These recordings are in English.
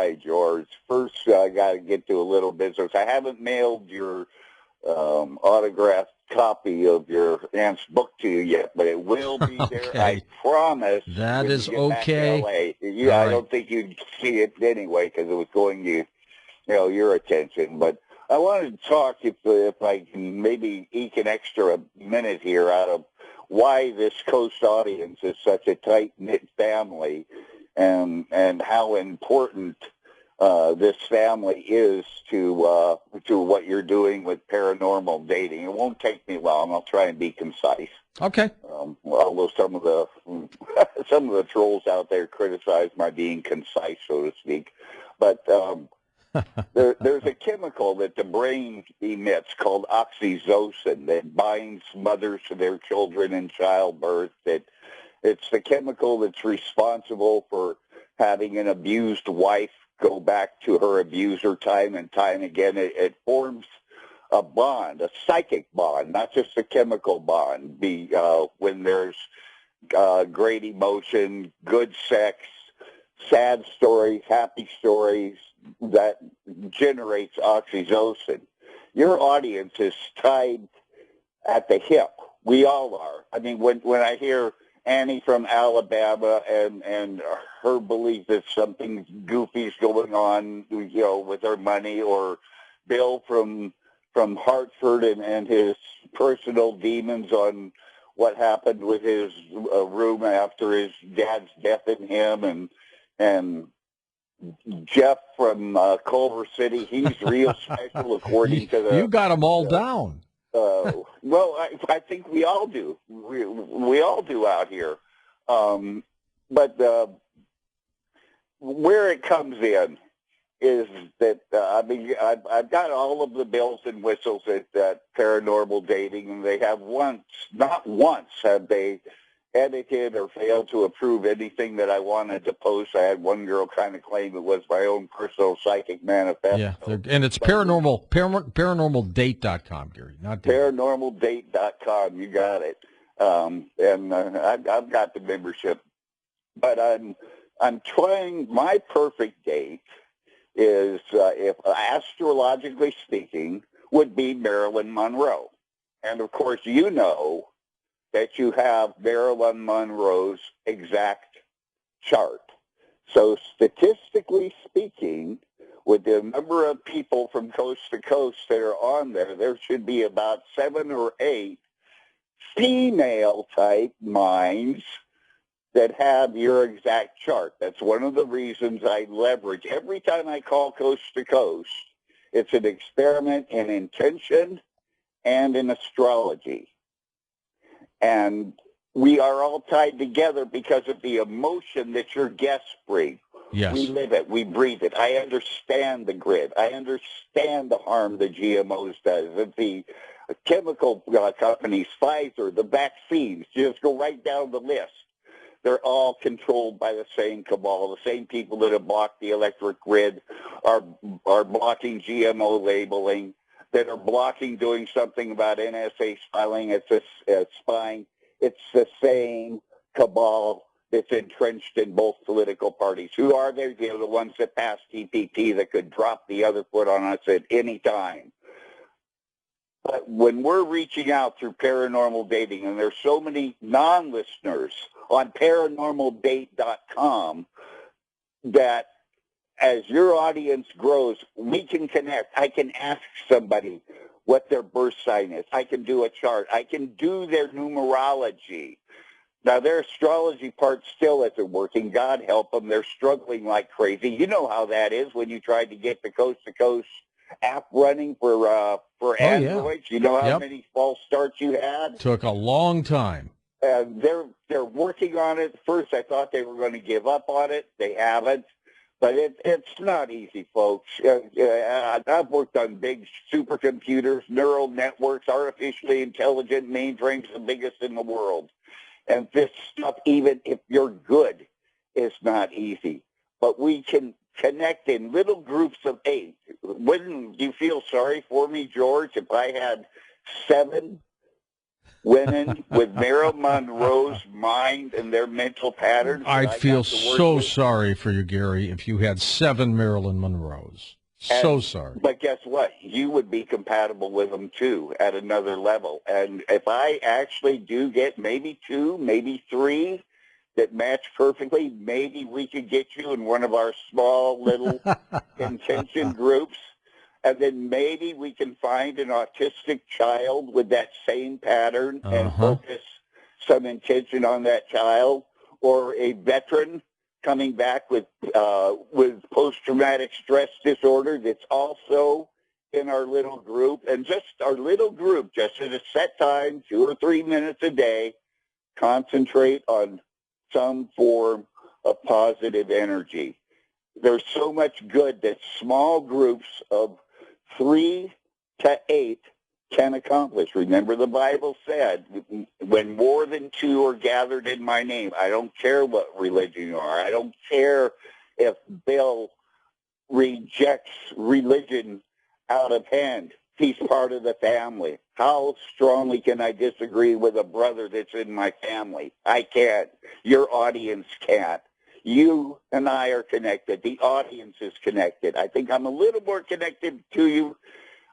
Hi, George. First, I got to get to a little business. I haven't mailed your autographed copy of your aunt's book to you yet, but it will be there. Okay. I promise. That when is you get back to okay. LA. Yeah, All I right. don't think you'd see it anyway because it was going to, your attention. But I wanted to talk if I can maybe eke an extra minute here out of why this Coast audience is such a tight knit family, and how important this family is to what you're doing with paranormal dating. It won't take me long. I'll try and be concise. Okay. Although some of the trolls out there criticize my being concise, so to speak, but there's a chemical that the brain emits called oxytocin that binds mothers to their children in childbirth. It's the chemical that's responsible for having an abused wife go back to her abuser time and time again. It forms a bond, a psychic bond, not just a chemical bond. When there's great emotion, good sex, sad stories, happy stories, that generates oxytocin. Your audience is tied at the hip. We all are. I mean, when I hear Annie from Alabama and her belief that something goofy's going on, with her money, or Bill from Hartford and his personal demons on what happened with his room after his dad's death in him, and Jeff from Culver City, he's real special according to the... You got them all down. Well, I think we all do. We all do out here. But where it comes in is that, I've got all of the bells and whistles at paranormal dating, and they have not once have they edited or failed to approve anything that I wanted to post. I had one girl kind of claim it was my own personal psychic manifesto. Yeah, and it's paranormaldate.com, Gary, not paranormaldate.com. You got it. And I've got the membership, but I'm trying. My perfect date is, if astrologically speaking, would be Marilyn Monroe, and of course that you have Marilyn Monroe's exact chart. So statistically speaking, with the number of people from coast to coast that are on there should be about 7 or 8 female-type minds that have your exact chart. That's one of the reasons I leverage. Every time I call coast to coast, it's an experiment in intention and in astrology. And we are all tied together because of the emotion that your guests bring. Yes. We live it. We breathe it. I understand the grid. I understand the harm the GMOs does. That the chemical companies, Pfizer, the vaccines, just go right down the list. They're all controlled by the same cabal. The same people that have blocked the electric grid are blocking GMO labeling, that are blocking doing something about NSA spying. Spying. It's the same cabal that's entrenched in both political parties. Who are they? They're the ones that passed TPP that could drop the other foot on us at any time. But when we're reaching out through paranormal dating, and there's so many non-listeners on paranormaldate.com, that as your audience grows, we can connect. I can ask somebody what their birth sign is. I can do a chart. I can do their numerology. Now, their astrology part still isn't working. God help them. They're struggling like crazy. You know how that is when you tried to get the Coast to Coast app running for Androids. Yeah. You know how many false starts you had? Took a long time. They're working on it. First, I thought they were going to give up on it. They haven't. But it's not easy, folks. I've worked on big supercomputers, neural networks, artificially intelligent mainframes, the biggest in the world. And this stuff, even if you're good, is not easy. But we can connect in little groups of 8. Wouldn't you feel sorry for me, George, if I had 7 women with Marilyn Monroe's mind and their mental patterns. I'd feel so sorry for you, Gary, if you had 7 Marilyn Monroes. So sorry. But guess what? You would be compatible with them, too, at another level. And if I actually do get maybe 2, maybe 3 that match perfectly, maybe we could get you in one of our small little intention groups. And then maybe we can find an autistic child with that same pattern and focus some intention on that child, or a veteran coming back with post-traumatic stress disorder that's also in our little group. And just our little group, just at a set time, 2 or 3 minutes a day, concentrate on some form of positive energy. There's so much good that small groups of 3 to 8 can accomplish. Remember, the Bible said, when more than 2 are gathered in my name, I don't care what religion you are. I don't care if Bill rejects religion out of hand. He's part of the family. How strongly can I disagree with a brother that's in my family? I can't. Your audience can't. You and I are connected. The audience is connected. I think I'm a little more connected to you.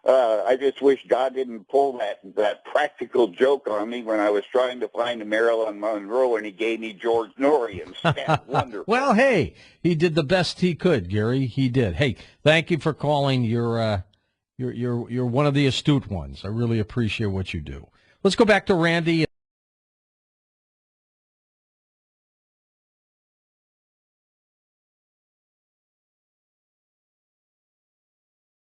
I just wish God didn't pull that practical joke on me when I was trying to find a Marilyn Monroe and he gave me George Norrie instead. Wonderful. Well, hey, he did the best he could, Gary. He did. Hey, thank you for calling. You're one of the astute ones. I really appreciate what you do. Let's go back to Randy.